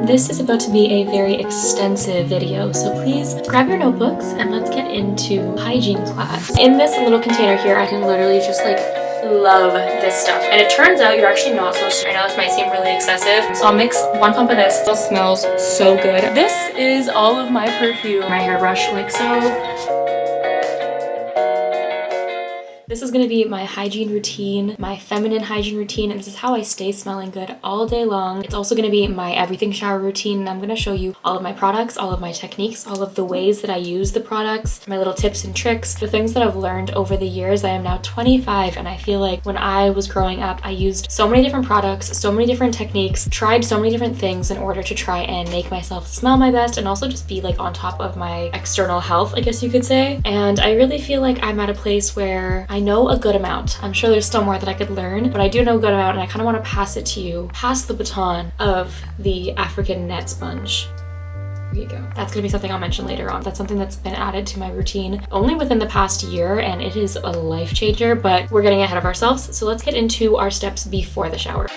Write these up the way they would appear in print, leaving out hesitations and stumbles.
This is about to be a very extensive video, so please grab your notebooks and let's get into hygiene class. In this little container here, I can literally just like love this stuff, and it turns out you're actually not supposed to. I know this might seem really excessive, so I'll mix 1 pump of this. It smells so good. This is all of my perfume, my hairbrush, like so. This is going to be my hygiene routine, my feminine hygiene routine, and this is how I stay smelling good all day long. It's also going to be my everything shower routine, and I'm going to show you all of my products, all of my techniques, all of the ways that I use the products, my little tips and tricks, the things that I've learned over the years. I am now 25, and I feel like when I was growing up, I used so many different products, so many different techniques, tried so many different things in order to try and make myself smell my best and also just be like on top of my external health, I guess you could say. And I really feel like I'm at a place where I know a good amount. I'm sure there's still more that I could learn, but I do know a good amount, and I kind of want to pass it to you, pass the baton of the African net sponge. Here you go. That's gonna be something I'll mention later on. That's something that's been added to my routine only within the past year, and it is a life changer, but we're getting ahead of ourselves. So let's get into our steps before the shower.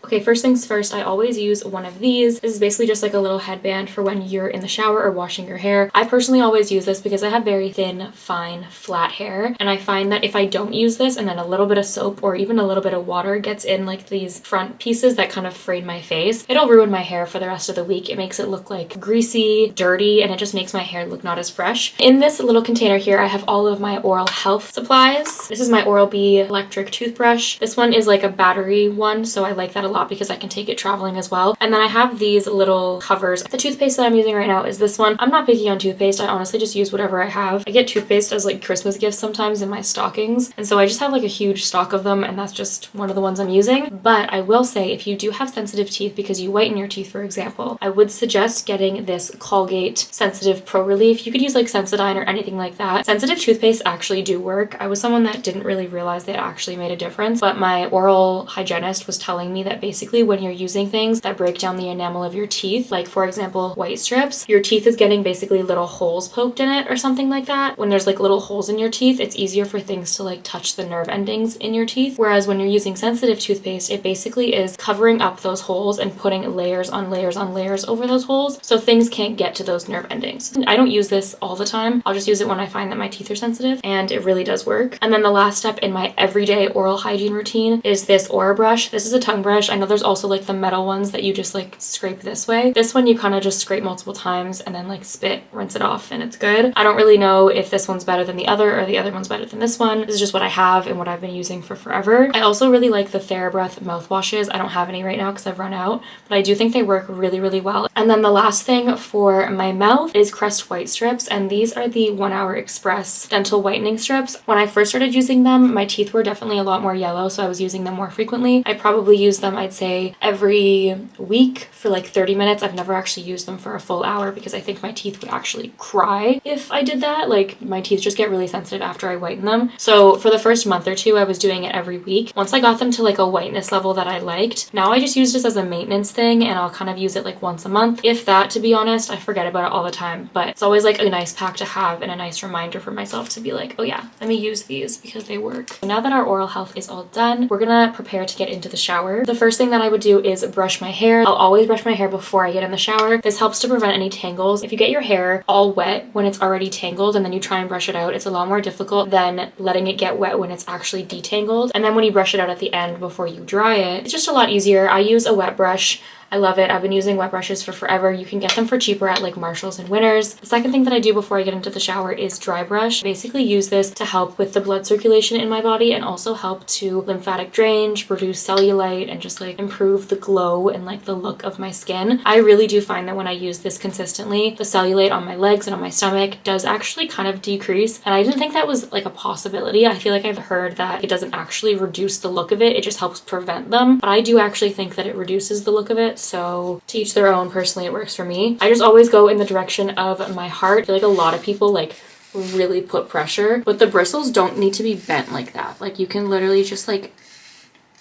Okay, first things first, I always use one of these. This is basically just like a little headband for when you're in the shower or washing your hair. I personally always use this because I have very thin, fine, flat hair, and I find that if I don't use this and then a little bit of soap or even a little bit of water gets in like these front pieces that kind of frame my face, it'll ruin my hair for the rest of the week. It makes it look like greasy, dirty, and it just makes my hair look not as fresh. In this little container here, I have all of my oral health supplies. This is my Oral-B electric toothbrush. This one is like a battery one, so I like that a lot because I can take it traveling as well. And then I have these little covers. The toothpaste that I'm using right now is this one. I'm not picky on toothpaste. I honestly just use whatever I have. I get toothpaste as like Christmas gifts sometimes in my stockings, and so I just have like a huge stock of them, and that's just one of the ones I'm using. But I will say, if you do have sensitive teeth because you whiten your teeth, for example, I would suggest getting this Colgate Sensitive Pro Relief. You could use like Sensodyne or anything like that. Sensitive toothpaste actually do work. I was someone that didn't really realize they actually made a difference, but my oral hygienist was telling me that basically when you're using things that break down the enamel of your teeth, like for example white strips, your teeth is getting basically little holes poked in it or something like that. When there's like little holes in your teeth, it's easier for things to like touch the nerve endings in your teeth, whereas when you're using sensitive toothpaste, it basically is covering up those holes and putting layers on layers on layers over those holes so things can't get to those nerve endings. I don't use this all the time. I'll just use it when I find that my teeth are sensitive, and it really does work. And then the last step in my everyday oral hygiene routine is this Aura brush. This is a tongue brush. I know there's also like the metal ones that you just like scrape this way. This one you kind of just scrape multiple times and then like spit, rinse it off, and it's good. I don't really know if this one's better than the other or the other one's better than this one. This is just what I have and what I've been using for forever. I also really like the TheraBreath mouthwashes. I don't have any right now because I've run out, but I do think they work really, really well. And then the last thing for my mouth is Crest White Strips, and these are the 1 Hour Express dental whitening strips. When I first started using them, my teeth were definitely a lot more yellow, so I was using them more frequently. I probably use them, I'd say, every week for like 30 minutes. I've never actually used them for a full hour because I think my teeth would actually cry if I did that. Like my teeth just get really sensitive after I whiten them. So for the first month or two, I was doing it every week. Once I got them to like a whiteness level that I liked, now I just use this as a maintenance thing, and I'll kind of use it like once a month. If that, to be honest, I forget about it all the time, but it's always like a nice pack to have and a nice reminder for myself to be like, oh yeah, let me use these because they work. So now that our oral health is all done, we're gonna prepare to get into the shower. The first thing that I would do is brush my hair. I'll always brush my hair before I get in the shower. This helps to prevent any tangles. If you get your hair all wet when it's already tangled and then you try and brush it out, it's a lot more difficult than letting it get wet when it's actually detangled. And then when you brush it out at the end before you dry it, it's just a lot easier. I use a wet brush. I love it. I've been using wet brushes for forever. You can get them for cheaper at like Marshalls and Winners. The second thing that I do before I get into the shower is dry brush. Basically use this to help with the blood circulation in my body and also help to lymphatic drainage, reduce cellulite, and just like improve the glow and like the look of my skin. I really do find that when I use this consistently, the cellulite on my legs and on my stomach does actually kind of decrease. And I didn't think that was like a possibility. I feel like I've heard that it doesn't actually reduce the look of it. It just helps prevent them. But I do actually think that it reduces the look of it. So to each their own. Personally, it works for me. I just always go in the direction of my heart. I feel like a lot of people like really put pressure, but the bristles don't need to be bent like that. Like you can literally just like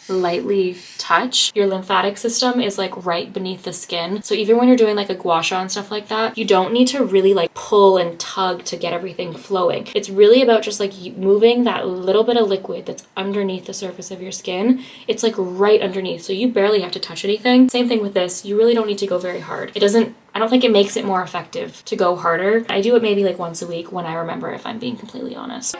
lightly touch. Your lymphatic system is like right beneath the skin. So even when you're doing like a gua sha and stuff like that, you don't need to really like pull and tug to get everything flowing. It's really about just like moving that little bit of liquid that's underneath the surface of your skin. It's like right underneath. So you barely have to touch anything. Same thing with this. You really don't need to go very hard. I don't think it makes it more effective to go harder. I do it maybe like once a week when I remember, if I'm being completely honest.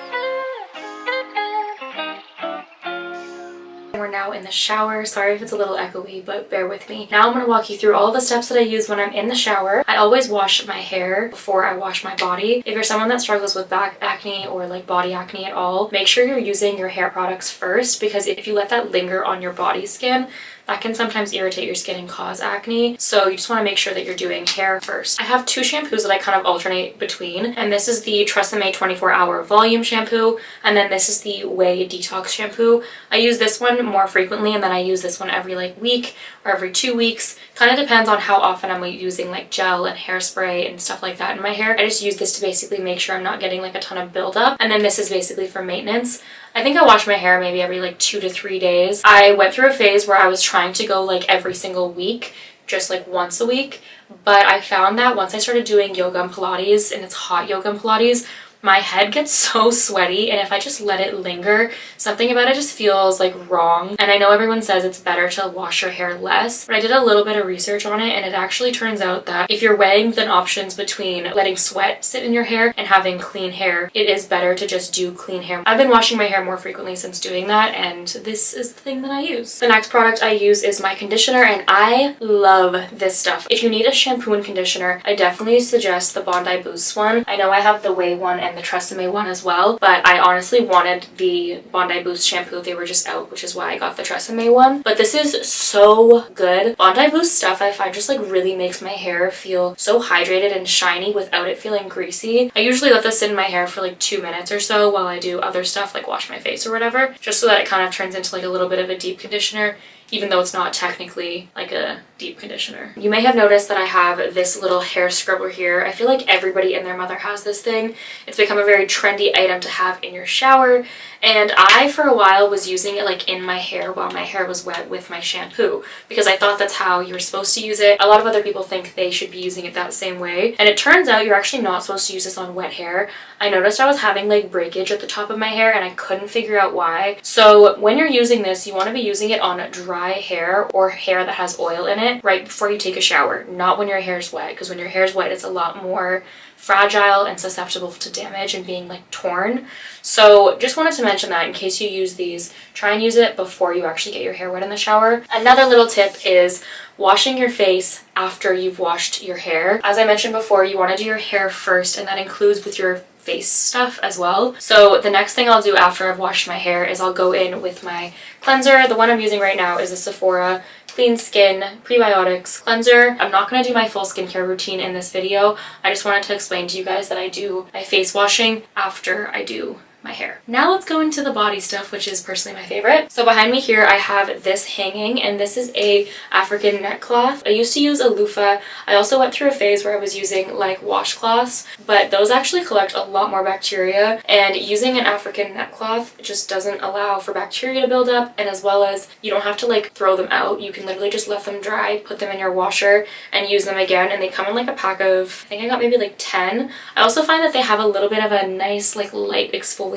We're now in the shower. Sorry if it's a little echoey, but bear with me. Now I'm going to walk you through all the steps that I use when I'm in the shower. I always wash my hair before I wash my body. If you're someone that struggles with back acne or like body acne at all, make sure you're using your hair products first, because if you let that linger on your body skin, that can sometimes irritate your skin and cause acne. So you just want to make sure that you're doing hair first. I have two shampoos that I kind of alternate between, and this is the TRESemmé 24-hour volume shampoo, and then this is the Way detox shampoo. I use this one more frequently, and then I use this one every like week or every 2 weeks. Kind of depends on how often I'm using like gel and hairspray and stuff like that in my hair. I just use this to basically make sure I'm not getting like a ton of buildup, and then this is basically for maintenance. I think I wash my hair maybe every like 2 to 3 days. I went through a phase where I was trying to go like every single week, just like once a week, but I found that once I started doing yoga and Pilates, and it's hot yoga and Pilates, my head gets so sweaty, and if I just let it linger, something about it just feels like wrong. And I know everyone says it's better to wash your hair less, but I did a little bit of research on it, and it actually turns out that if you're weighing the options between letting sweat sit in your hair and having clean hair, it is better to just do clean hair. I've been washing my hair more frequently since doing that, and this is the thing that I use. The next product I use is my conditioner, and I love this stuff. If you need a shampoo and conditioner, I definitely suggest the Bondi Boost one. I know I have the Way one and the TRESemmé one as well, but I honestly wanted the Bondi Boost shampoo. They were just out, which is why I got the TRESemmé one. But this is so good. Bondi Boost stuff I find just like really makes my hair feel so hydrated and shiny without it feeling greasy. I usually let this sit in my hair for like 2 minutes or so while I do other stuff like wash my face or whatever, just so that it kind of turns into like a little bit of a deep conditioner, even though it's not technically like a deep conditioner. You may have noticed that I have this little hair scrubber here. I feel like everybody and their mother has this thing. It's become a very trendy item to have in your shower, and I for a while was using it like in my hair while my hair was wet with my shampoo, because I thought that's how you were supposed to use it. A lot of other people think they should be using it that same way, and it turns out you're actually not supposed to use this on wet hair. I noticed I was having like breakage at the top of my hair, and I couldn't figure out why. So when you're using this, you want to be using it on dry hair or hair that has oil in it right before you take a shower, not when your hair's wet, because when your hair's wet it's a lot more fragile and susceptible to damage and being like torn. So just wanted to mention that in case you use these, try and use it before you actually get your hair wet in the shower. Another little tip is washing your face after you've washed your hair. As I mentioned before, you want to do your hair first, and that includes with your face stuff as well. So the next thing I'll do after I've washed my hair is I'll go in with my cleanser. The one I'm using right now is a Sephora Clean Skin Prebiotics Cleanser. I'm not going to do my full skincare routine in this video. I just wanted to explain to you guys that I do my face washing after I do my hair. Now let's go into the body stuff, which is personally my favorite. So behind me here I have this hanging, and this is a African neck cloth. I used to use a loofah. I also went through a phase where I was using like washcloths, but those actually collect a lot more bacteria, and using an African neck cloth just doesn't allow for bacteria to build up, and as well as you don't have to like throw them out. You can literally just let them dry, put them in your washer, and use them again, and they come in like a pack of, I think I got maybe like 10. I also find that they have a little bit of a nice like light exfoliating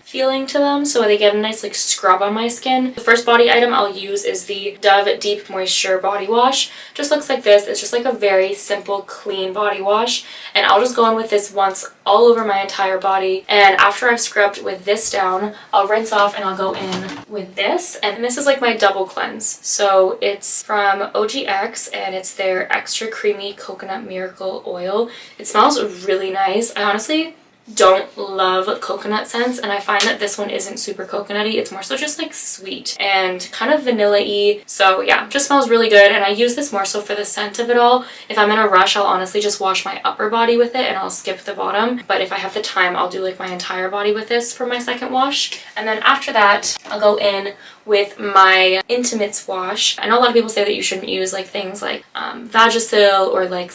feeling to them, so they get a nice like scrub on my skin. The first body item I'll use is the Dove Deep Moisture Body Wash. Just looks like this. It's just like a very simple clean body wash, and I'll just go in with this once all over my entire body, and after I've scrubbed with this down, I'll rinse off and I'll go in with this, and this is like my double cleanse. So it's from OGX, and it's their extra creamy coconut miracle oil. It smells really nice. I honestly don't love coconut scents, and I find that this one isn't super coconutty. It's more so just like sweet and kind of vanilla-y. So yeah, just smells really good, and I use this more so for the scent of it all. If I'm in a rush, I'll honestly just wash my upper body with it and I'll skip the bottom, but if I have the time, I'll do like my entire body with this for my second wash. And then after that, I'll go in with my Intimates wash. I know a lot of people say that you shouldn't use like things like Vagisil or like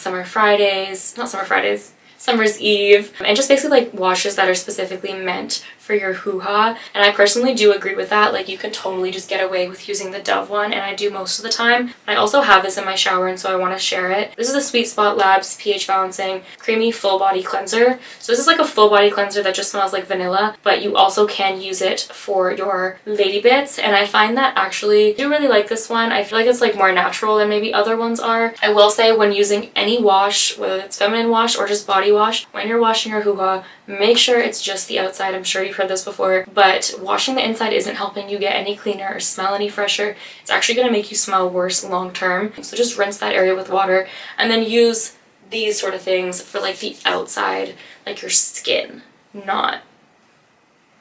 Summer's Eve, and just basically like washes that are specifically meant for your hoo-ha, and I personally do agree with that. Like, you can totally just get away with using the Dove one, and I do most of the time. I also have this in my shower, and so I want to share it. This is the Sweet Spot Labs pH Balancing Creamy Full Body Cleanser. So this is like a full body cleanser that just smells like vanilla, but you also can use it for your lady bits, and I find that actually I do really like this one. I feel like it's like more natural than maybe other ones are. I will say, when using any wash, whether it's feminine wash or just body wash, when you're washing your hoo-ha, make sure it's just the outside. I'm sure you've heard this before, but washing the inside isn't helping you get any cleaner or smell any fresher. It's actually going to make you smell worse long term. So just rinse that area with water and then use these sort of things for like the outside, like your skin, not,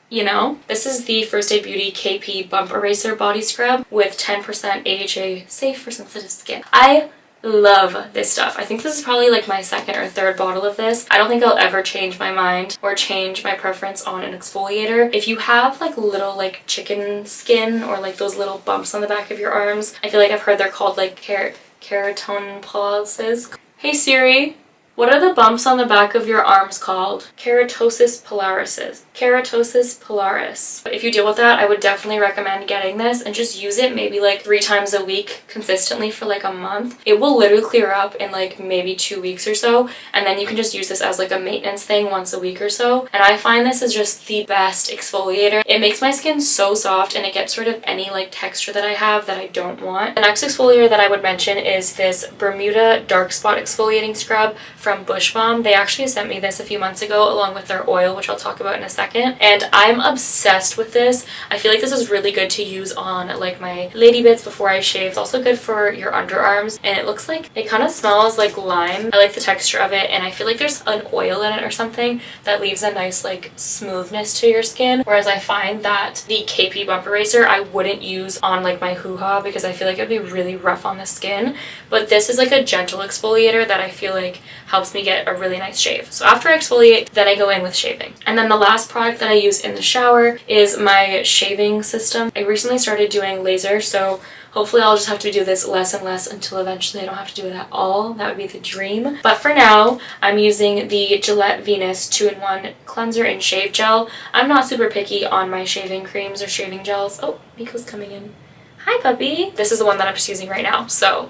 you know? This is the First Aid Beauty KP Bump Eraser Body Scrub with 10% AHA, safe for sensitive skin. I love this stuff. I think this is probably like my second or third bottle of this. I don't think I'll ever change my mind or change my preference on an exfoliator. If you have like little like chicken skin or like those little bumps on the back of your arms, I feel like I've heard they're called like keratin polaris. Hey Siri, what are the bumps on the back of your arms called? Keratosis pilaris. Keratosis pilaris. If you deal with that, I would definitely recommend getting this and just use it maybe like 3 times a week consistently for like a month. It will literally clear up in like maybe 2 weeks or so, and then you can just use this as like a maintenance thing once a week or so. And I find this is just the best exfoliator. It makes my skin so soft, and it gets rid of any like texture that I have that I don't want. The next exfoliator that I would mention is this Bermuda Dark Spot Exfoliating Scrub from Bush Balm. They actually sent me this a few months ago along with their oil, which I'll talk about in a second, and I'm obsessed with this. I feel like this is really good to use on like my lady bits before I shave. It's also good for your underarms, and it looks like it kind of smells like lime. I like the texture of it, and I feel like there's an oil in it or something that leaves a nice like smoothness to your skin, whereas I find that the KP Bump Eraser I wouldn't use on like my hoo-ha because I feel like it'd be really rough on the skin, but this is like a gentle exfoliator that I feel like helps me get a really nice shave. So after I exfoliate, then I go in with shaving. And then the last product that I use in the shower is my shaving system. I recently started doing laser, so hopefully I'll just have to do this less and less until eventually I don't have to do it at all. That would be the dream. But for now, I'm using the Gillette Venus 2-in-1 Cleanser and Shave Gel. I'm not super picky on my shaving creams or shaving gels. Oh, Miko's coming in. Hi, puppy. This is the one that I'm just using right now, so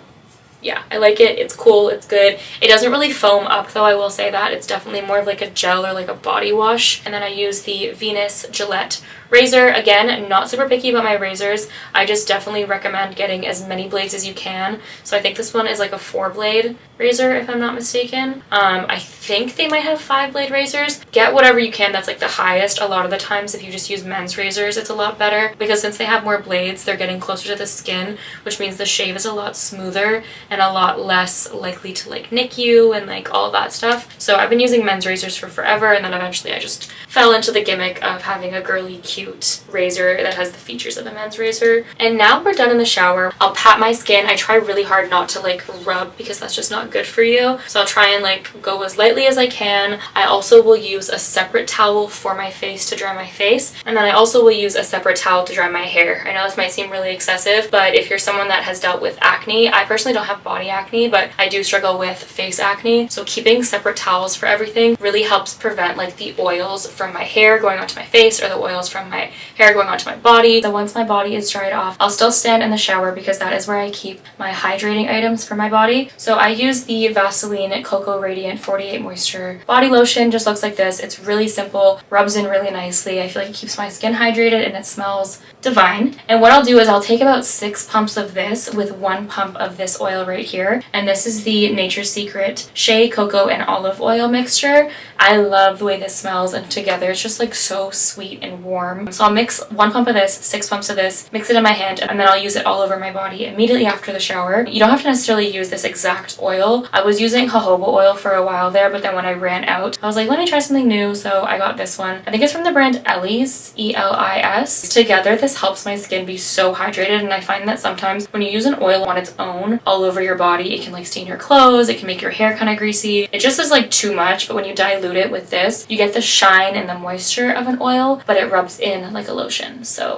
yeah, I like it. It's cool. It's good. It doesn't really foam up though, I will say that. It's definitely more of like a gel or like a body wash. And then I use the Venus Gillette razor. Again, not super picky about my razors. I just definitely recommend getting as many blades as you can. So I think this one is like a 4-blade razor if I'm not mistaken. I think they might have 5-blade razors. Get whatever you can that's like the highest. A lot of the times if you just use men's razors, it's a lot better because since they have more blades, they're getting closer to the skin, which means the shave is a lot smoother and a lot less likely to like nick you and like all of that stuff. So I've been using men's razors for forever, and then eventually I just fell into the gimmick of having a girly cute razor that has the features of a men's razor. And now we're done in the shower. I'll pat my skin. I try really hard not to like rub because that's just not good for you. So I'll try and like go as lightly as I can. I also will use a separate towel for my face to dry my face, and then I also will use a separate towel to dry my hair. I know this might seem really excessive, but if you're someone that has dealt with acne, I personally don't have body acne, but I do struggle with face acne, so keeping separate towels for everything really helps prevent like the oils from my hair going onto my face or the oils from my hair going onto my body. So once my body is dried off, I'll still stand in the shower because that is where I keep my hydrating items for my body. So I use the Vaseline Cocoa Radiant 48 Moisture body lotion. Just looks like this. It's really simple, rubs in really nicely. I feel like it keeps my skin hydrated and it smells divine. And what I'll do is I'll take about 6 pumps of this with 1 pump of this oil right here, and this is the Nature's Secret Shea Cocoa and Olive Oil mixture. I love the way this smells, and together it's just like so sweet and warm. So I'll mix 1 pump of this, 6 pumps of this, mix it in my hand, and then I'll use it all over my body immediately after the shower. You don't have to necessarily use this exact oil. I was using jojoba oil for a while there, but then when I ran out, I was like, let me try something new, so I got this one. I think it's from the brand Ellis, E-L-I-S. Together, this helps my skin be so hydrated, and I find that sometimes when you use an oil on its own all over your body, it can like stain your clothes, it can make your hair kind of greasy. It just is like too much, but when you dilute it with this, you get the shine and the moisture of an oil, but it rubs in like a lotion. So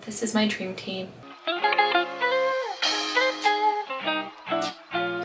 this is my dream team.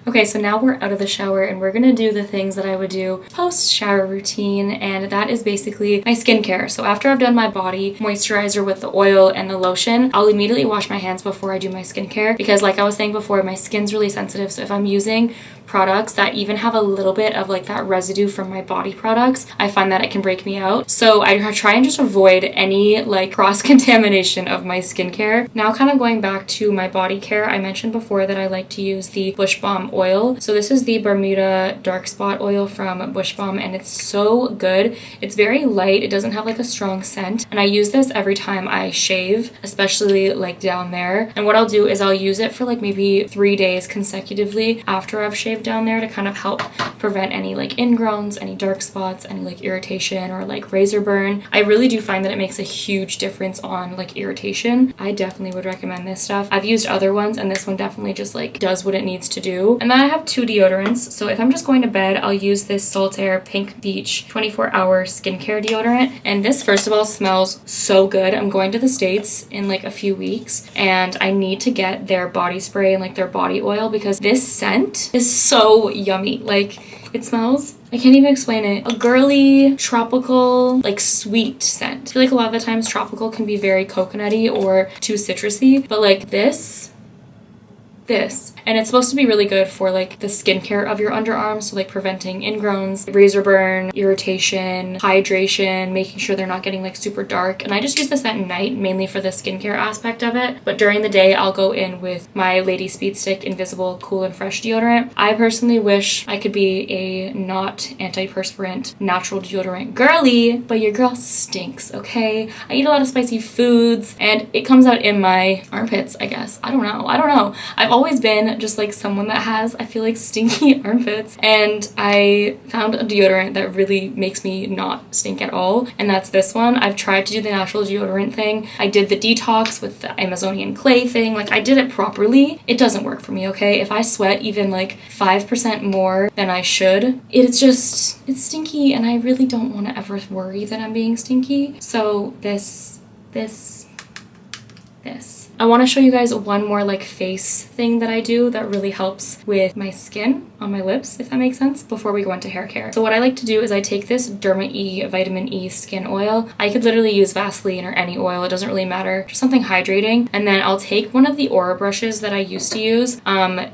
Okay, so now we're out of the shower and we're gonna do the things that I would do post-shower routine, and that is basically my skincare. So after I've done my body moisturizer with the oil and the lotion, I'll immediately wash my hands before I do my skincare because, like I was saying before, my skin's really sensitive. So if I'm using products that even have a little bit of like that residue from my body products, I find that it can break me out. So I try and just avoid any like cross-contamination of my skincare. Now kind of going back to my body care, I mentioned before that I like to use the Bush Balm oil. So this is the Bermuda Dark Spot oil from Bush Balm, and it's so good. It's very light, it doesn't have like a strong scent, and I use this every time I shave, especially like down there. And what I'll do is I'll use it for like maybe 3 days consecutively after I've shaved down there to kind of help prevent any like ingrowns, any dark spots, any like irritation or like razor burn. I really do find that it makes a huge difference on like irritation. I definitely would recommend this stuff. I've used other ones and this one definitely just like does what it needs to do. And then I have 2 deodorants. So if I'm just going to bed, I'll use this Saltaire Pink Beach 24-hour skincare deodorant. And this, first of all, smells so good. I'm going to the States in like a few weeks and I need to get their body spray and like their body oil because this scent is so yummy. Like, it smells, I can't even explain it, a girly, tropical, like sweet scent. I feel like a lot of the times tropical can be very coconutty or too citrusy, but like this, and it's supposed to be really good for like the skincare of your underarms, so like preventing ingrowns, razor burn, irritation, hydration, making sure they're not getting like super dark. And I just use this at night mainly for the skincare aspect of it, but during the day I'll go in with my Lady Speed Stick Invisible Cool and Fresh deodorant. I personally wish I could be a not antiperspirant natural deodorant girly, but your girl stinks, okay? I eat a lot of spicy foods and it comes out in my armpits, I guess. I don't know. I've always been just like someone that has, I feel like, stinky armpits, and I found a deodorant that really makes me not stink at all, and that's this one. I've tried to do the natural deodorant thing. I did the detox with the Amazonian clay thing. Like, I did it properly. It doesn't work for me, okay? If I sweat even like 5% more than I should, it's stinky, and I really don't want to ever worry that I'm being stinky. So this. I want to show you guys one more like face thing that I do that really helps with my skin on my lips, if that makes sense, before we go into hair care. So what I like to do is I take this Derma E Vitamin E skin oil. I could literally use Vaseline or any oil, it doesn't really matter, just something hydrating. And then I'll take one of the Aura brushes that I used to use.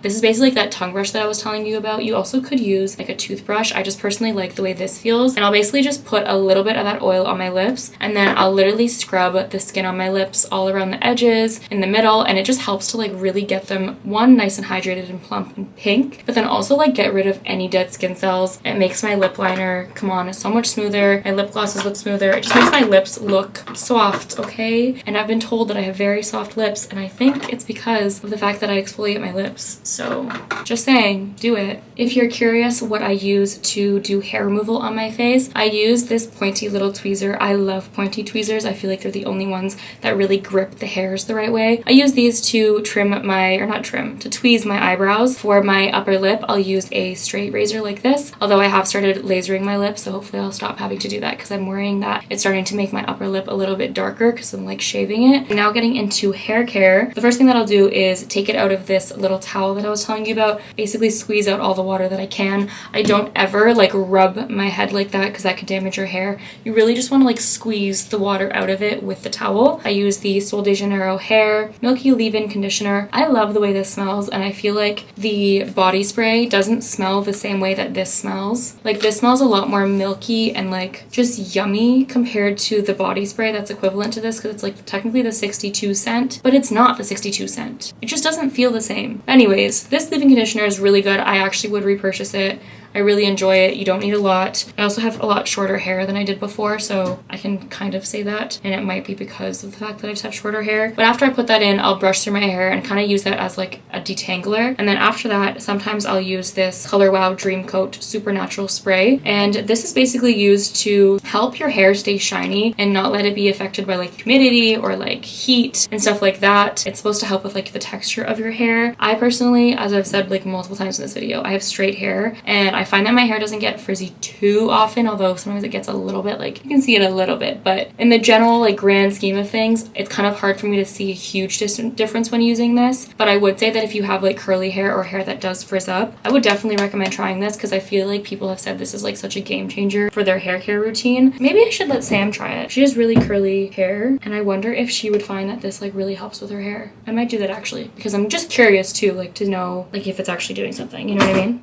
This is basically like that tongue brush that I was telling you about. You also could use like a toothbrush. I just personally like the way this feels. And I'll basically just put a little bit of that oil on my lips, and then I'll literally scrub the skin on my lips all around the edges, in the middle, and it just helps to like really get them, one, nice and hydrated and plump and pink, but then also like get rid of any dead skin cells. It makes my lip liner come on so much smoother. My lip glosses look smoother. It just makes my lips look soft, okay? And I've been told that I have very soft lips, and I think it's because of the fact that I exfoliate my lips. So just saying, do it. If you're curious what I use to do hair removal on my face, I use this pointy little tweezer. I love pointy tweezers. I feel like they're the only ones that really grip the hairs the right way. I use these to trim my, or not trim, to tweeze my eyebrows. For my upper lip, I'll use a straight razor like this, although I have started lasering my lips, so hopefully I'll stop having to do that because I'm worrying that it's starting to make my upper lip a little bit darker because I'm like shaving it. Now getting into hair care, the first thing that I'll do is take it out of this little towel that I was telling you about, basically squeeze out all the water that I can. I don't ever like rub my head like that because that could damage your hair. You really just want to like squeeze the water out of it with the towel. I use the Sol de Janeiro Hair Milky Leave-In Conditioner. I love the way this smells, and I feel like the body spray doesn't smell the same way that this smells. Like, this smells a lot more milky and like just yummy compared to the body spray that's equivalent to this, because it's like technically the 62 scent, but it's not the 62 scent. It just doesn't feel the same. Anyways, this leave-in conditioner is really good. I actually would repurchase it. I really enjoy it. You don't need a lot. I also have a lot shorter hair than I did before, so I can kind of say that, and it might be because of the fact that I just have shorter hair. But after I put that in, I'll brush through my hair and kind of use that as like a detangler. And then after that, sometimes I'll use this Color Wow Dream Coat Supernatural Spray, and this is basically used to help your hair stay shiny and not let it be affected by like humidity or like heat and stuff like that. It's supposed to help with like the texture of your hair. I personally, as I've said like multiple times in this video, I have straight hair, and I find that my hair doesn't get frizzy too often, although sometimes it gets a little bit, like you can see it a little bit, but in the general like grand scheme of things, it's kind of hard for me to see a huge difference when using this. But I would say that if you have like curly hair or hair that does frizz up, I would definitely recommend trying this because I feel like people have said this is like such a game changer for their hair care routine. Maybe I should let Sam try it. She has really curly hair and I wonder if she would find that this like really helps with her hair. I might do that actually because I'm just curious too, like to know like if it's actually doing something, you know what I mean?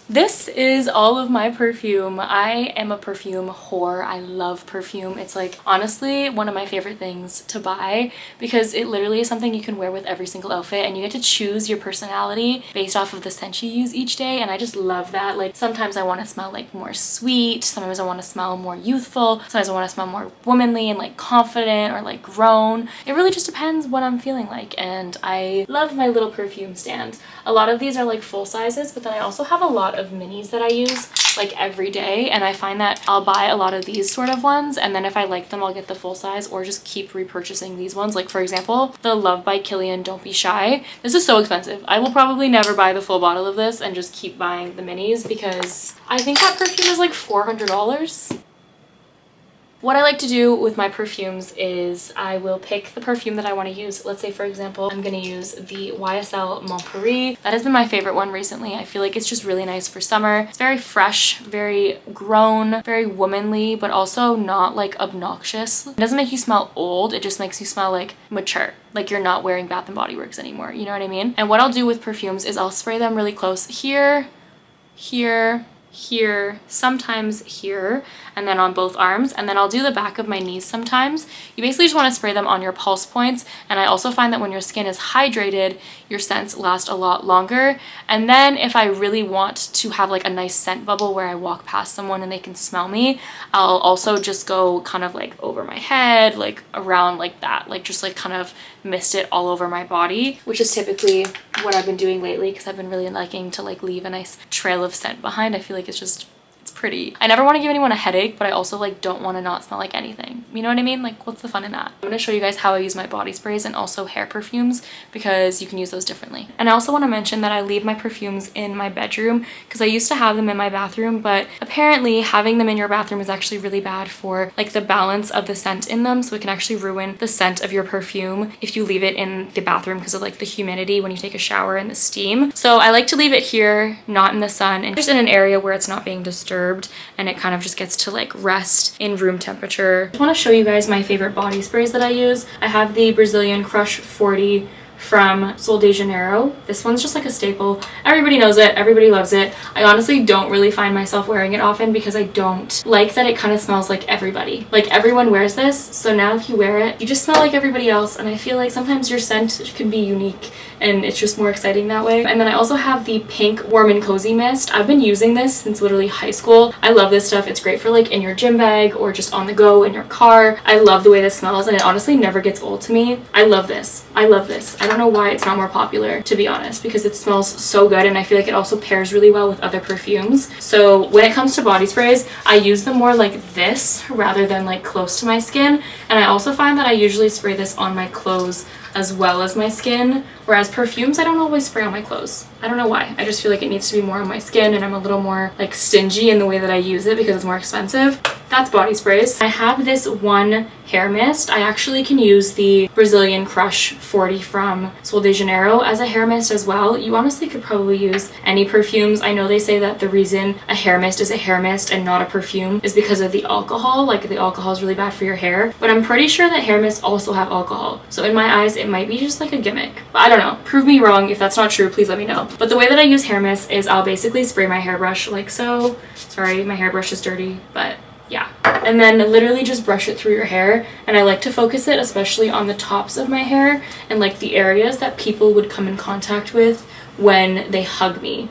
This is all of my perfume. I am a perfume whore. I love perfume. It's like honestly one of my favorite things to buy because it literally is something you can wear with every single outfit and you get to choose your personality based off of the scent you use each day, and I just love that. Like sometimes I want to smell like more sweet, sometimes I want to smell more youthful, sometimes I want to smell more womanly and like confident or like grown. It really just depends what I'm feeling like, and I love my little perfume stand. A lot of these are like full sizes, but then I also have a lot of minis that I use like every day, and I find that I'll buy a lot of these sort of ones and then if I like them I'll get the full size or just keep repurchasing these ones. Like for example, the Love by Kilian Don't Be Shy. This is so expensive. I will probably never buy the full bottle of this and just keep buying the minis because I think that perfume is like $400. What I like to do with my perfumes is I will pick the perfume that I want to use. Let's say, for example, I'm going to use the YSL Mon Paris. That has been my favorite one recently. I feel like it's just really nice for summer. It's very fresh, very grown, very womanly, but also not like obnoxious. It doesn't make you smell old. It just makes you smell like mature. Like you're not wearing Bath and Body Works anymore. You know what I mean? And what I'll do with perfumes is I'll spray them really close here, here, here, sometimes here, and then on both arms, and then I'll do the back of my knees sometimes. You basically just want to spray them on your pulse points, and I also find that when your skin is hydrated, your scents last a lot longer. And then if I really want to have like a nice scent bubble where I walk past someone and they can smell me, I'll also just go kind of like over my head, like around like that, like just like kind of mist it all over my body, which is typically what I've been doing lately because I've been really liking to like leave a nice trail of scent behind. I feel like it's pretty. I never want to give anyone a headache, but I also like don't want to not smell like anything. You know what I mean? Like what's the fun in that? I'm going to show you guys how I use my body sprays and also hair perfumes because you can use those differently. And I also want to mention that I leave my perfumes in my bedroom because I used to have them in my bathroom, but apparently having them in your bathroom is actually really bad for like the balance of the scent in them, so it can actually ruin the scent of your perfume if you leave it in the bathroom because of like the humidity when you take a shower and the steam. So I like to leave it here, not in the sun, and just in an area where it's not being disturbed and it kind of just gets to like rest in room temperature. I just want to show you guys my favorite body sprays that I use. I have the Brazilian Crush 40 from Sol de Janeiro. This one's just like a staple. Everybody knows it, everybody loves it. I honestly don't really find myself wearing it often because I don't like that it kind of smells like everybody. Like everyone wears this, so now if you wear it, you just smell like everybody else, and I feel like sometimes your scent can be unique and it's just more exciting that way. And then I also have the pink Warm and Cozy mist. I've been using this since literally high school. I love this stuff. It's great for like in your gym bag or just on the go in your car. I love the way this smells and it honestly never gets old to me. I love this. I love this. I don't know why it's not more popular, to be honest, because it smells so good and I feel like it also pairs really well with other perfumes. So when it comes to body sprays, I use them more like this rather than like close to my skin. And I also find that I usually spray this on my clothes as well as my skin, whereas perfumes I don't always spray on my clothes. I don't know why. I just feel like it needs to be more on my skin and I'm a little more like stingy in the way that I use it because it's more expensive. That's body sprays. I have this one hair mist. I actually can use the Brazilian Crush 40 from Sol de Janeiro as a hair mist as well. You honestly could probably use any perfumes. I know they say that the reason a hair mist is a hair mist and not a perfume is because of the alcohol. Like the alcohol is really bad for your hair, but I'm pretty sure that hair mists also have alcohol. So in my eyes, it might be just like a gimmick, but I don't know. Prove me wrong. If that's not true, please let me know. But the way that I use hair mist is I'll basically spray my hairbrush like so. Sorry, my hairbrush is dirty, but yeah. And then literally just brush it through your hair, and I like to focus it especially on the tops of my hair and like the areas that people would come in contact with when they hug me.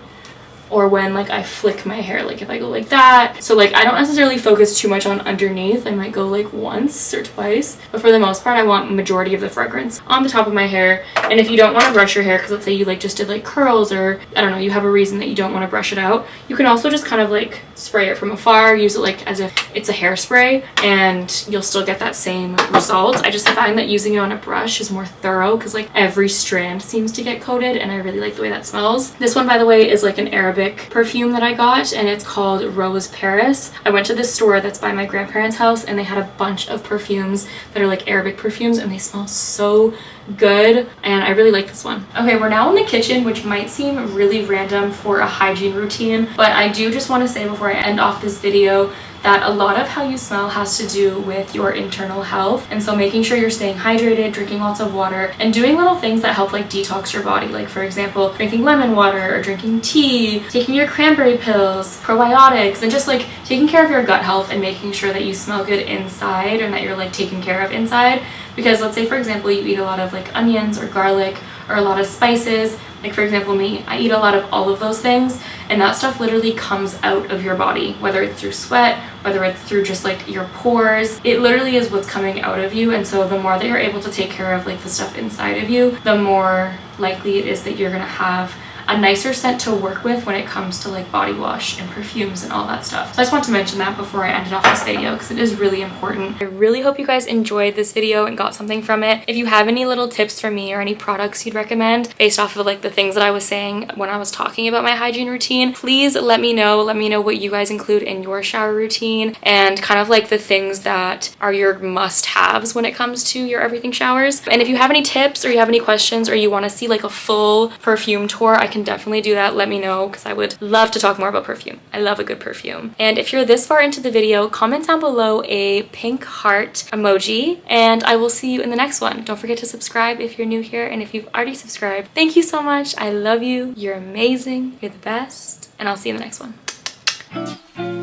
or when like I flick my hair, like if I go like that. So like I don't necessarily focus too much on underneath. I might go like once or twice, but for the most part I want majority of the fragrance on the top of my hair. And if you don't want to brush your hair, because let's say you like just did like curls, or I don't know, you have a reason that you don't want to brush it out, you can also just kind of like spray it from afar, use it like as if it's a hairspray, and you'll still get that same result. I just find that using it on a brush is more thorough because like every strand seems to get coated, and I really like the way that smells. This one, by the way, is like an Arabic perfume that I got, and it's called Rose Paris. I went to this store that's by my grandparents' house, and they had a bunch of perfumes that are like Arabic perfumes, and they smell so good, and I really like this one. Okay, we're now in the kitchen, which might seem really random for a hygiene routine, but I do just want to say before I end off this video that a lot of how you smell has to do with your internal health. And so making sure you're staying hydrated, drinking lots of water, and doing little things that help like detox your body. Like for example, drinking lemon water or drinking tea, taking your cranberry pills, probiotics, and just like taking care of your gut health and making sure that you smell good inside and that you're like taken care of inside. Because let's say for example, you eat a lot of like onions or garlic or a lot of spices. Like for example, me, I eat a lot of all of those things, and that stuff literally comes out of your body, whether it's through sweat, whether it's through just like your pores. It literally is what's coming out of you. And so the more that you're able to take care of like the stuff inside of you, the more likely it is that you're gonna have a nicer scent to work with when it comes to like body wash and perfumes and all that stuff. So I just want to mention that before I ended off this video because it is really important. I really hope you guys enjoyed this video and got something from it. If you have any little tips for me or any products you'd recommend based off of like the things that I was saying when I was talking about my hygiene routine, please let me know. Let me know what you guys include in your shower routine and kind of like the things that are your must-haves when it comes to your everything showers. And if you have any tips or you have any questions or you want to see like a full perfume tour, I can definitely do that. Let me know because I would love to talk more about perfume. I love a good perfume. And if you're this far into the video, comment down below a pink heart emoji, and I will see you in the next one. Don't forget to subscribe if you're new here, and if you've already subscribed, thank you so much. I love you. You're amazing. You're the best, and I'll see you in the next one.